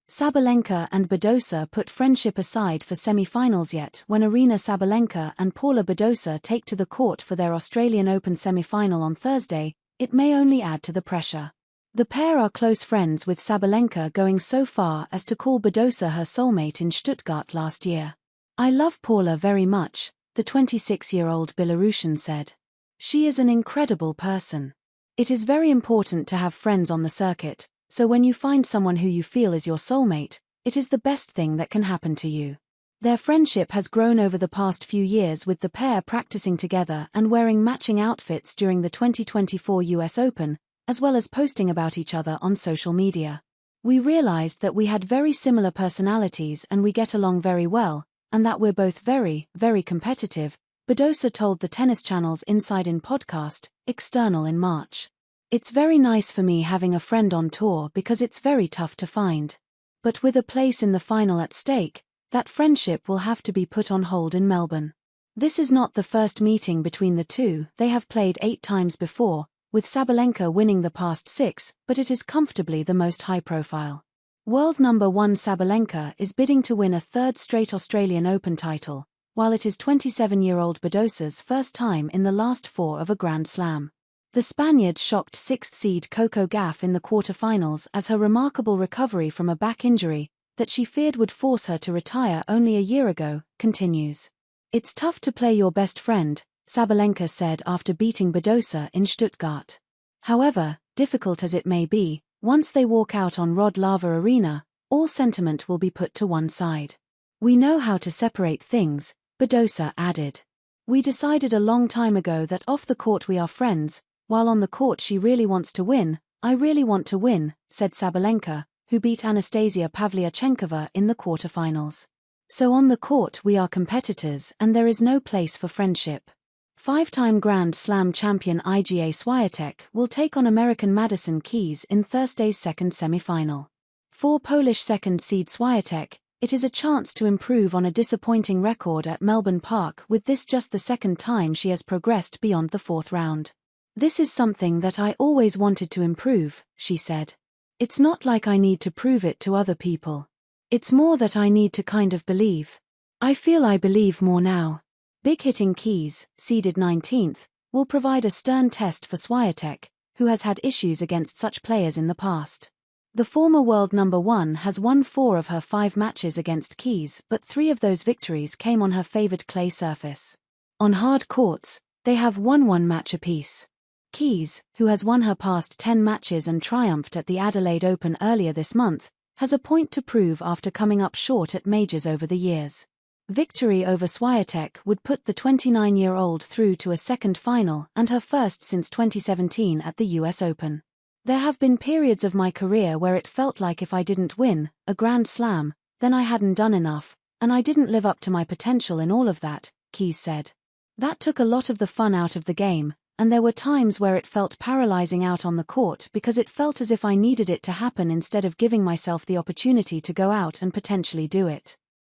Sabalenka and Badosa put friendship aside for semi-finals, yet when Aryna Sabalenka and Paula Badosa take to the court for their Australian Open semi-final on Thursday, it may only add to the pressure. The pair are close friends, with Sabalenka going so far as to call Badosa her soulmate in Stuttgart last year. "I love Paula very much," the 26-year-old Belarusian said. "She is an incredible person. It is very important to have friends on the circuit, so when you find someone who you feel is your soulmate, it is the best thing that can happen to you." Their friendship has grown over the past few years, with the pair practicing together and wearing matching outfits during the 2024 US Open, as well as posting about each other on social media. "We realized that we had very similar personalities and we get along very well, and that we're both very, very competitive," Badosa told the Tennis Channel's Inside In podcast, External, in March. "It's very nice for me having a friend on tour because it's very tough to find. But with a place in the final at stake, that friendship will have to be put on hold in Melbourne." This is not the first meeting between the two. They have played 8 times before, with Sabalenka winning the past 6, but it is comfortably the most high-profile. World number 1 Sabalenka is bidding to win a 3rd straight Australian Open title, while it is 27-year-old Badosa's first time in the last 4 of a Grand Slam. The Spaniard shocked 6th seed Coco Gauff in the quarter-finals as her remarkable recovery from a back injury that she feared would force her to retire only a year ago continues. "It's tough to play your best friend," Sabalenka said after beating Badosa in Stuttgart. "However, difficult as it may be, once they walk out on Rod Laver Arena, all sentiment will be put to one side. We know how to separate things," Badosa added. "We decided a long time ago that off the court we are friends, while on the court she really wants to win. I really want to win," said Sabalenka, who beat Anastasia Pavlyuchenkova in the quarterfinals. "So on the court we are competitors and there is no place for friendship." 5-time Grand Slam champion Iga Swiatek will take on American Madison Keys in Thursday's second semi-final. For Polish second seed Swiatek, it is a chance to improve on a disappointing record at Melbourne Park, with this just the second time she has progressed beyond the 4th round. "This is something that I always wanted to improve," she said. "It's not like I need to prove it to other people. It's more that I need to kind of believe. I feel I believe more now." Big-hitting Keys, seeded 19th, will provide a stern test for Swiatek, who has had issues against such players in the past. The former world number 1 has won 4 of her 5 matches against Keys, but 3 of those victories came on her favored clay surface. On hard courts, they have won 1 match apiece. Keys, who has won her past 10 matches and triumphed at the Adelaide Open earlier this month, has a point to prove after coming up short at majors over the years. Victory over Swiatek would put the 29-year-old through to a second final and her first since 2017 at the US Open. "There have been periods of my career where it felt like if I didn't win a Grand Slam, then I hadn't done enough, and I didn't live up to my potential in all of that," Keys said. "That took a lot of the fun out of the game, and there were times where it felt paralyzing out on the court because it felt as if I needed it to happen instead of giving myself the opportunity to go out and potentially do it.